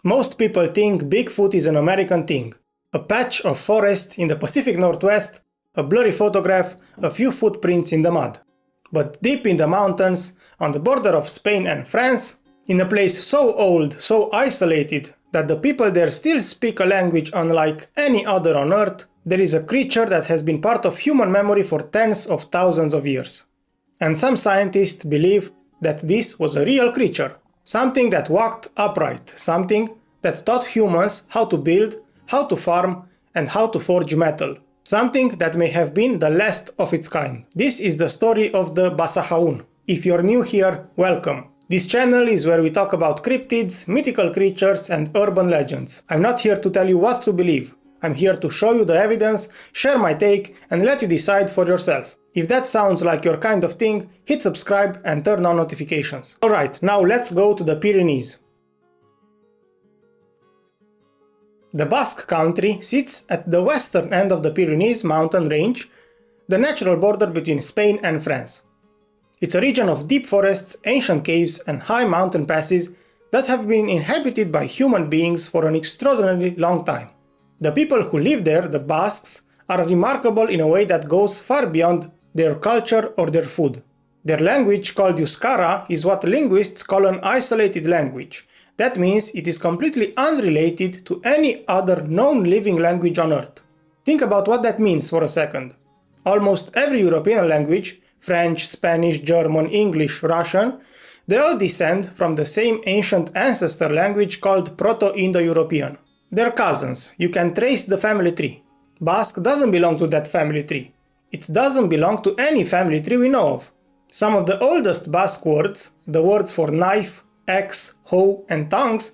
Most people think Bigfoot is an American thing. A patch of forest in the Pacific Northwest, a blurry photograph, a few footprints in the mud. But deep in the mountains, on the border of Spain and France, in a place so old, so isolated, that the people there still speak a language unlike any other on Earth, there is a creature that has been part of human memory for tens of thousands of years. And some scientists believe that this was a real creature, something that walked upright, something that taught humans how to build, how to farm, and how to forge metal. Something that may have been the last of its kind. This is the story of the Basajaun. If you're new here, welcome. This channel is where we talk about cryptids, mythical creatures, and urban legends. I'm not here to tell you what to believe. I'm here to show you the evidence, share my take, and let you decide for yourself. If that sounds like your kind of thing, hit subscribe and turn on notifications. Alright, now let's go to the Pyrenees. The Basque Country sits at the western end of the Pyrenees mountain range, the natural border between Spain and France. It's a region of deep forests, ancient caves, and high mountain passes that have been inhabited by human beings for an extraordinarily long time. The people who live there, the Basques, are remarkable in a way that goes far beyond their culture or their food. Their language, called Euskara, is what linguists call an isolated language. That means it is completely unrelated to any other known living language on Earth. Think about what that means for a second. Almost every European language, French, Spanish, German, English, Russian, they all descend from the same ancient ancestor language called Proto-Indo-European. They're cousins. You can trace the family tree. Basque doesn't belong to that family tree. It doesn't belong to any family tree we know of. Some of the oldest Basque words, the words for knife, axe, hoe, and tongues,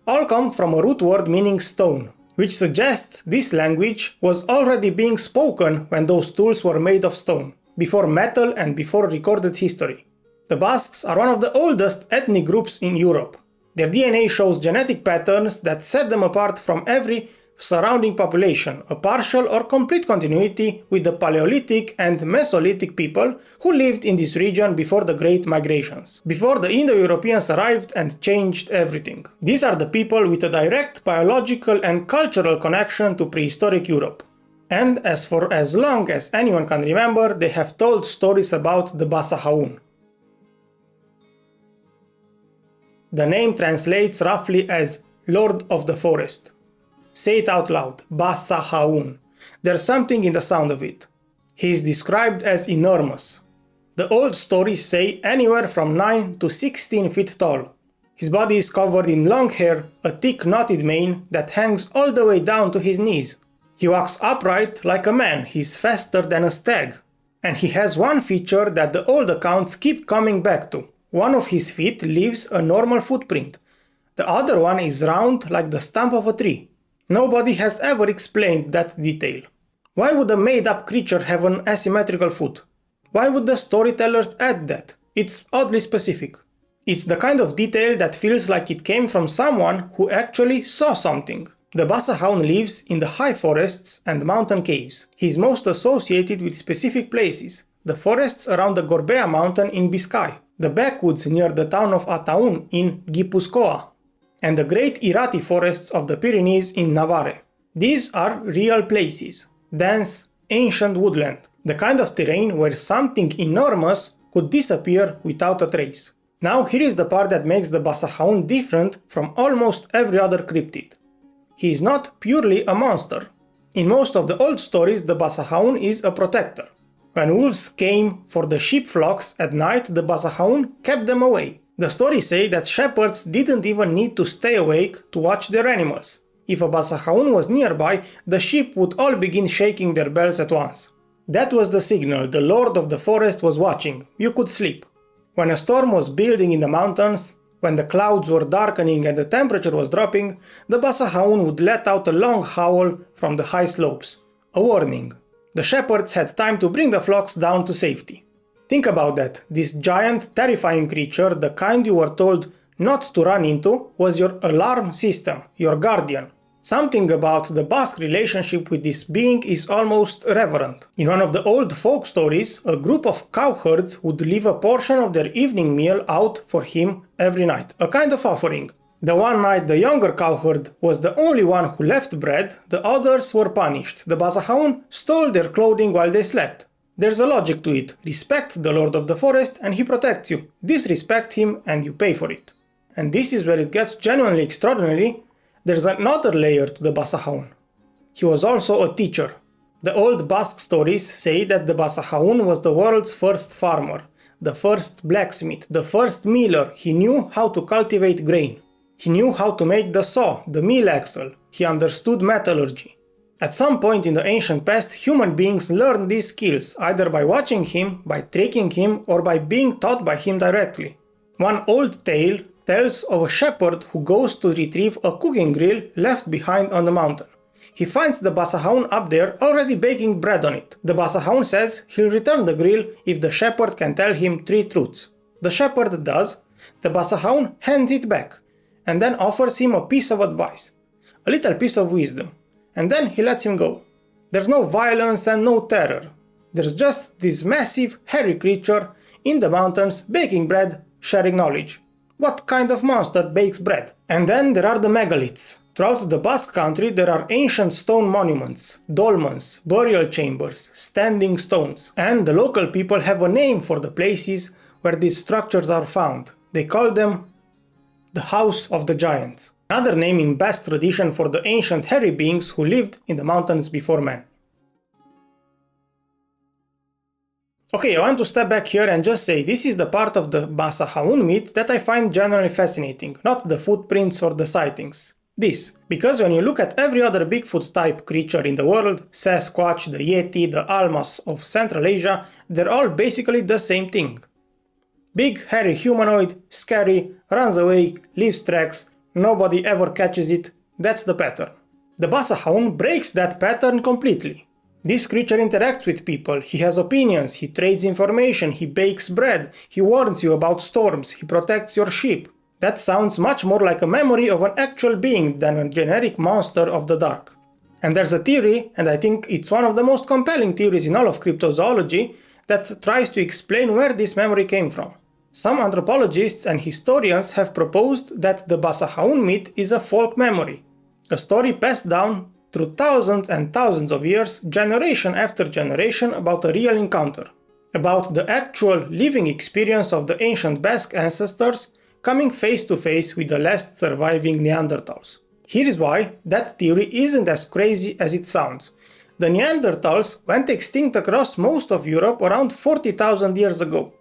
all come from a root word meaning stone, which suggests this language was already being spoken when those tools were made of stone, before metal and before recorded history. The Basques are one of the oldest ethnic groups in Europe. Their DNA shows genetic patterns that set them apart from every surrounding population, a partial or complete continuity with the Paleolithic and Mesolithic people who lived in this region before the Great Migrations, before the Indo-Europeans arrived and changed everything. These are the people with a direct biological and cultural connection to prehistoric Europe. And as for as long as anyone can remember, they have told stories about the Basajaun. The name translates roughly as Lord of the Forest. Say it out loud, Basajaun. There's something in the sound of it. He is described as enormous. The old stories say anywhere from 9 to 16 feet tall. His body is covered in long hair, a thick knotted mane that hangs all the way down to his knees. He walks upright like a man, he's faster than a stag. And he has one feature that the old accounts keep coming back to. One of his feet leaves a normal footprint. The other one is round like the stump of a tree. Nobody has ever explained that detail. Why would a made-up creature have an asymmetrical foot? Why would the storytellers add that? It's oddly specific. It's the kind of detail that feels like it came from someone who actually saw something. The Basajaun lives in the high forests and mountain caves. He is most associated with specific places. The forests around the Gorbea mountain in Biscay, the backwoods near the town of Ataun in Gipuzkoa, and the great Irati forests of the Pyrenees in Navarre. These are real places, dense, ancient woodland, the kind of terrain where something enormous could disappear without a trace. Now here is the part that makes the Basajaun different from almost every other cryptid. He is not purely a monster. In most of the old stories, the Basajaun is a protector. When wolves came for the sheep flocks at night, the Basajaun kept them away. The stories say that shepherds didn't even need to stay awake to watch their animals. If a Basajaun was nearby, the sheep would all begin shaking their bells at once. That was the signal the Lord of the Forest was watching. You could sleep. When a storm was building in the mountains, when the clouds were darkening and the temperature was dropping, the Basajaun would let out a long howl from the high slopes. A warning. The shepherds had time to bring the flocks down to safety. Think about that. This giant, terrifying creature, the kind you were told not to run into, was your alarm system, your guardian. Something about the Basque relationship with this being is almost reverent. In one of the old folk stories, a group of cowherds would leave a portion of their evening meal out for him every night, a kind of offering. The one night the younger cowherd was the only one who left bread, the others were punished. The Basajaun stole their clothing while they slept. There's a logic to it. Respect the Lord of the Forest and he protects you. Disrespect him and you pay for it. And this is where it gets genuinely extraordinary. There's another layer to the Basajaun. He was also a teacher. The old Basque stories say that the Basajaun was the world's first farmer, the first blacksmith, the first miller. He knew how to cultivate grain. He knew how to make the saw, the mill axle. He understood metallurgy. At some point in the ancient past, human beings learned these skills, either by watching him, by tricking him, or by being taught by him directly. One old tale tells of a shepherd who goes to retrieve a cooking grill left behind on the mountain. He finds the Basajaun up there already baking bread on it. The Basajaun says he'll return the grill if the shepherd can tell him 3 truths. The shepherd does. The Basajaun hands it back, and then offers him a piece of advice, a little piece of wisdom, and then he lets him go. There's no violence and no terror. There's just this massive, hairy creature in the mountains baking bread, sharing knowledge. What kind of monster bakes bread? And then there are the megaliths. Throughout the Basque Country there are ancient stone monuments, dolmens, burial chambers, standing stones, and the local people have a name for the places where these structures are found. They call them the House of the Giants. Another name in Basque tradition for the ancient hairy beings who lived in the mountains before man. Okay, I want to step back here and just say this is the part of the Basajaun myth that I find generally fascinating, not the footprints or the sightings. This, because when you look at every other Bigfoot type creature in the world, Sasquatch, the Yeti, the Almas of Central Asia, they're all basically the same thing. Big, hairy humanoid, scary, runs away, leaves tracks, nobody ever catches it, that's the pattern. The Basajaun breaks that pattern completely. This creature interacts with people, he has opinions, he trades information, he bakes bread, he warns you about storms, he protects your sheep. That sounds much more like a memory of an actual being than a generic monster of the dark. And there's a theory, and I think it's one of the most compelling theories in all of cryptozoology, that tries to explain where this memory came from. Some anthropologists and historians have proposed that the Basajaun myth is a folk memory, a story passed down through thousands and thousands of years, generation after generation, about a real encounter, about the actual living experience of the ancient Basque ancestors coming face to face with the last surviving Neanderthals. Here is why that theory isn't as crazy as it sounds. The Neanderthals went extinct across most of Europe around 40,000 years ago.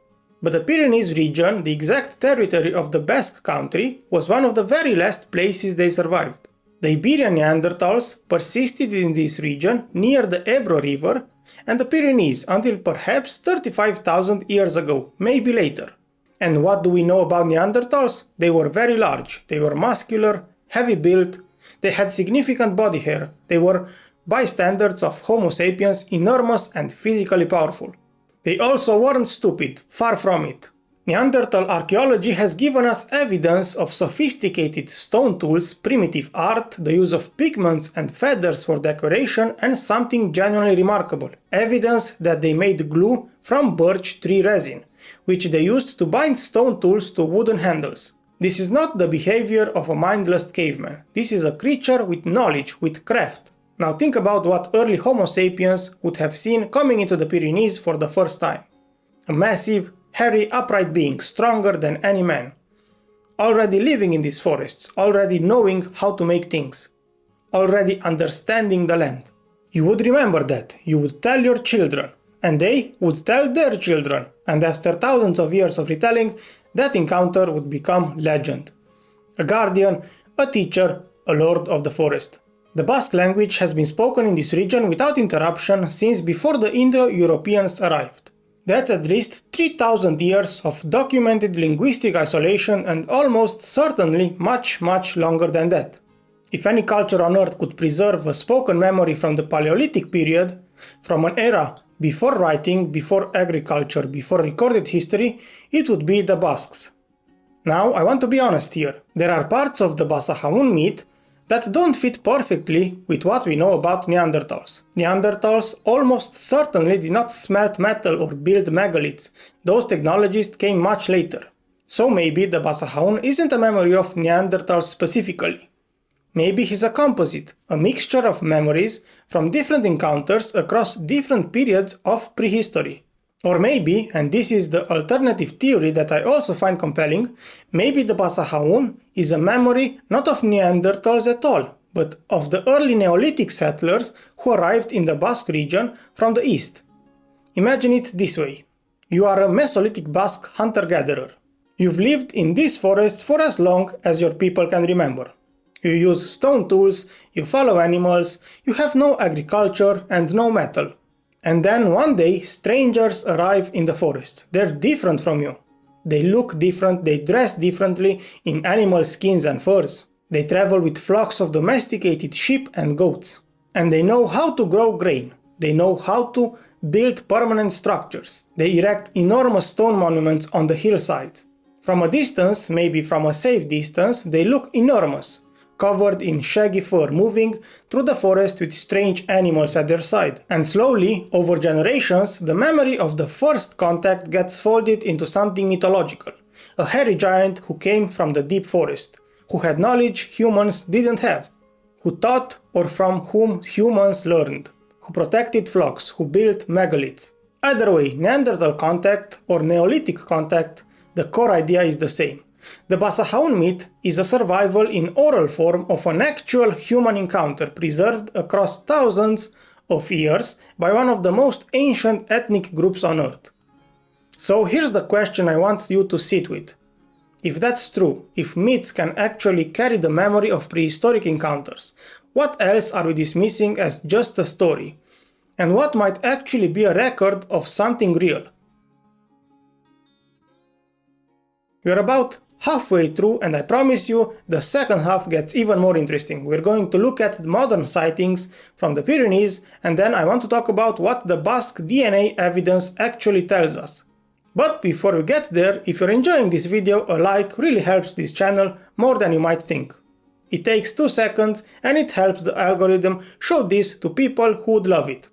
But the Pyrenees region, the exact territory of the Basque Country, was one of the very last places they survived. The Iberian Neanderthals persisted in this region near the Ebro River and the Pyrenees until perhaps 35,000 years ago, maybe later. And what do we know about Neanderthals? They were very large, they were muscular, heavy built, they had significant body hair, they were, by standards of Homo sapiens, enormous and physically powerful. They also weren't stupid, far from it. Neanderthal archaeology has given us evidence of sophisticated stone tools, primitive art, the use of pigments and feathers for decoration, and something genuinely remarkable, evidence that they made glue from birch tree resin, which they used to bind stone tools to wooden handles. This is not the behavior of a mindless caveman. This is a creature with knowledge, with craft. Now think about what early Homo sapiens would have seen coming into the Pyrenees for the first time. A massive, hairy, upright being, stronger than any man. Already living in these forests, already knowing how to make things. Already understanding the land. You would remember that, you would tell your children, and they would tell their children, and after thousands of years of retelling, that encounter would become legend. A guardian, a teacher, a lord of the forest. The Basque language has been spoken in this region without interruption since before the Indo-Europeans arrived. That's at least 3,000 years of documented linguistic isolation and almost certainly much longer than that. If any culture on earth could preserve a spoken memory from the Paleolithic period, from an era before writing, before agriculture, before recorded history, it would be the Basques. Now, I want to be honest here. There are parts of the Basajaun myth that don't fit perfectly with what we know about Neanderthals. Neanderthals almost certainly did not smelt metal or build megaliths. Those technologies came much later. So maybe the Basajaun isn't a memory of Neanderthals specifically. Maybe he's a composite, a mixture of memories from different encounters across different periods of prehistory. Or maybe, and this is the alternative theory that I also find compelling, maybe the Basajaun is a memory not of Neanderthals at all, but of the early Neolithic settlers who arrived in the Basque region from the east. Imagine it this way. You are a Mesolithic Basque hunter-gatherer. You've lived in these forests for as long as your people can remember. You use stone tools, you follow animals, you have no agriculture and no metal. And then one day strangers arrive in the forest. They're different from you. They look different, they dress differently in animal skins and furs. They travel with flocks of domesticated sheep and goats. And they know how to grow grain. They know how to build permanent structures. They erect enormous stone monuments on the hillsides. From a distance, maybe from a safe distance, they look enormous, covered in shaggy fur, moving through the forest with strange animals at their side. And slowly, over generations, the memory of the first contact gets folded into something mythological. A hairy giant who came from the deep forest, who had knowledge humans didn't have, who taught or from whom humans learned, who protected flocks, who built megaliths. Either way, Neanderthal contact or Neolithic contact, the core idea is the same. The Basajaun myth is a survival in oral form of an actual human encounter preserved across thousands of years by one of the most ancient ethnic groups on Earth. So here's the question I want you to sit with. If that's true, if myths can actually carry the memory of prehistoric encounters, what else are we dismissing as just a story? And what might actually be a record of something real? We're about halfway through, and I promise you the second half gets even more interesting. We're going to look at modern sightings from the Pyrenees, and then I want to talk about what the Basque DNA evidence actually tells us. But before we get there, if you're enjoying this video, a like really helps this channel more than you might think. It takes 2 seconds and it helps the algorithm show this to people who would love it.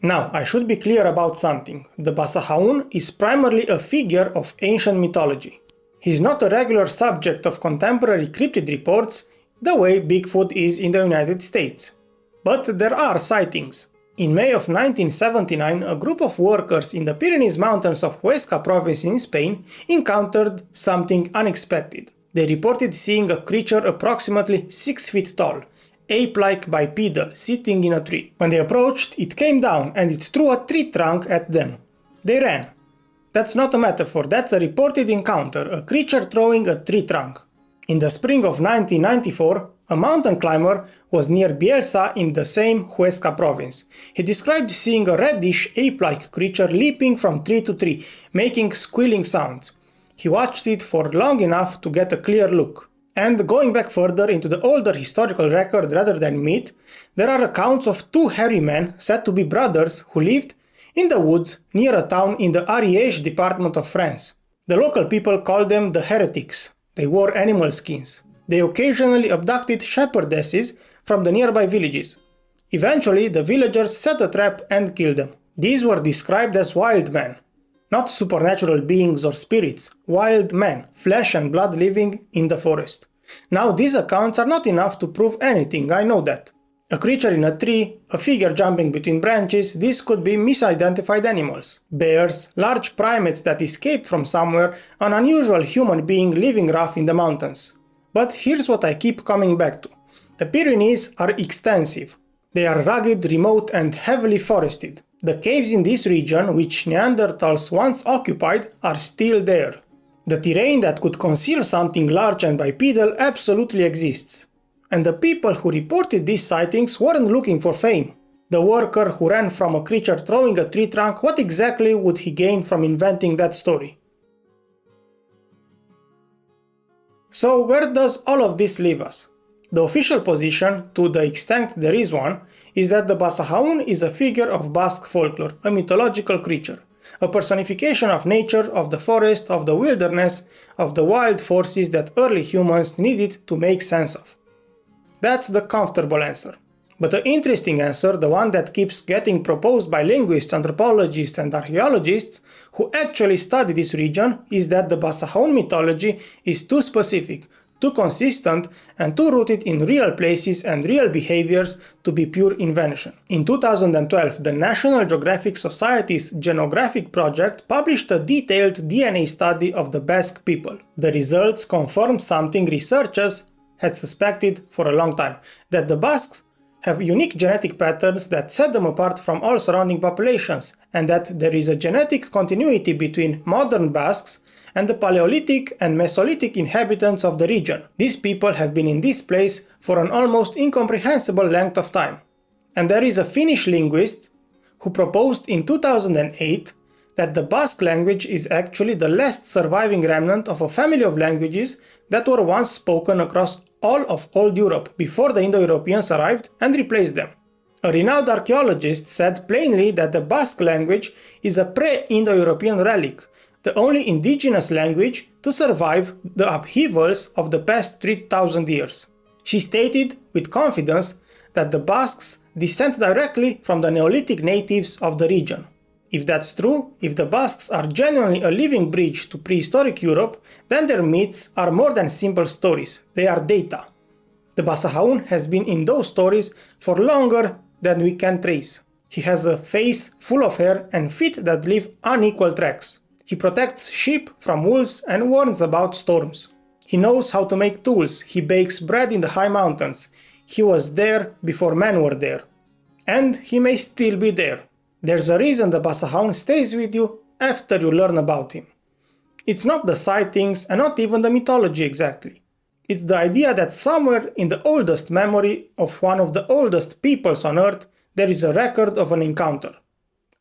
Now, I should be clear about something. The Basajaun is primarily a figure of ancient mythology. He's not a regular subject of contemporary cryptid reports the way Bigfoot is in the United States. But there are sightings. In May of 1979, a group of workers in the Pyrenees mountains of Huesca province in Spain encountered something unexpected. They reported seeing a creature approximately 6 feet tall, ape-like bipedal, sitting in a tree. When they approached, it came down and it threw a tree trunk at them. They ran. That's not a metaphor, that's a reported encounter, a creature throwing a tree trunk. In the spring of 1994, a mountain climber was near Bielsa in the same Huesca province. He described seeing a reddish ape-like creature leaping from tree to tree, making squealing sounds. He watched it for long enough to get a clear look. And going back further into the older historical record rather than myth, there are accounts of 2 hairy men said to be brothers who lived in the woods near a town in the Ariège department of France. The local people called them the heretics. They wore animal skins. They occasionally abducted shepherdesses from the nearby villages. Eventually, the villagers set a trap and killed them. These were described as wild men. Not supernatural beings or spirits, wild men, flesh and blood living in the forest. Now, these accounts are not enough to prove anything, I know that. A creature in a tree, a figure jumping between branches, these could be misidentified animals. Bears, large primates that escaped from somewhere, an unusual human being living rough in the mountains. But here's what I keep coming back to. The Pyrenees are extensive. They are rugged, remote and heavily forested. The caves in this region, which Neanderthals once occupied, are still there. The terrain that could conceal something large and bipedal absolutely exists. And the people who reported these sightings weren't looking for fame. The worker who ran from a creature throwing a tree trunk, what exactly would he gain from inventing that story? So where does all of this leave us? The official position, to the extent there is one, is that the Basajaun is a figure of Basque folklore, a mythological creature, a personification of nature, of the forest, of the wilderness, of the wild forces that early humans needed to make sense of. That's the comfortable answer. But the interesting answer, the one that keeps getting proposed by linguists, anthropologists, and archaeologists who actually study this region, is that the Basajaun mythology is too specific, too consistent, and too rooted in real places and real behaviors to be pure invention. In 2012, the National Geographic Society's Genographic project published a detailed DNA study of the Basque people. The results confirmed something researchers had suspected for a long time, that the Basques have unique genetic patterns that set them apart from all surrounding populations, and that there is a genetic continuity between modern Basques and the Paleolithic and Mesolithic inhabitants of the region. These people have been in this place for an almost incomprehensible length of time. And there is a Finnish linguist who proposed in 2008 that the Basque language is actually the last surviving remnant of a family of languages that were once spoken across all of old Europe before the Indo-Europeans arrived and replaced them. A renowned archaeologist said plainly that the Basque language is a pre-Indo-European relic, the only indigenous language to survive the upheavals of the past 3,000 years. She stated with confidence that the Basques descend directly from the Neolithic natives of the region. If that's true, if the Basques are genuinely a living bridge to prehistoric Europe, then their myths are more than simple stories, they are data. The Basajaun has been in those stories for longer than we can trace. He has a face full of hair and feet that leave unequal tracks. He protects sheep from wolves and warns about storms. He knows how to make tools, he bakes bread in the high mountains. He was there before men were there. And he may still be there. There's a reason the Basajaun stays with you after you learn about him. It's not the sightings and not even the mythology exactly. It's the idea that somewhere in the oldest memory of one of the oldest peoples on Earth, there is a record of an encounter.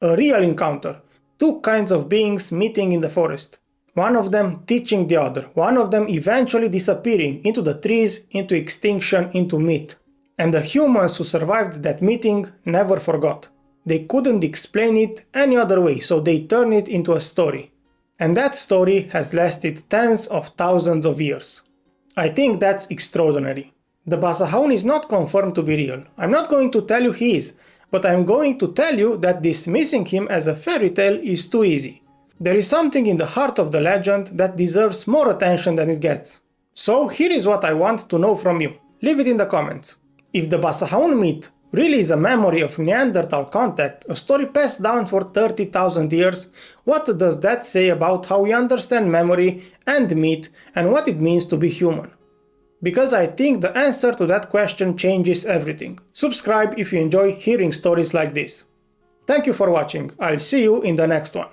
A real encounter. Two kinds of beings meeting in the forest. One of them teaching the other. One of them eventually disappearing into the trees, into extinction, into myth. And the humans who survived that meeting never forgot. They couldn't explain it any other way, so they turned it into a story. And that story has lasted tens of thousands of years. I think that's extraordinary. The Basajaun is not confirmed to be real. I'm not going to tell you he is, but I'm going to tell you that dismissing him as a fairy tale is too easy. There is something in the heart of the legend that deserves more attention than it gets. So here is what I want to know from you. Leave it in the comments. If the Basajaun myth really is a memory of Neanderthal contact, a story passed down for 30,000 years, what does that say about how we understand memory and myth and what it means to be human? Because I think the answer to that question changes everything. Subscribe if you enjoy hearing stories like this. Thank you for watching. I'll see you in the next one.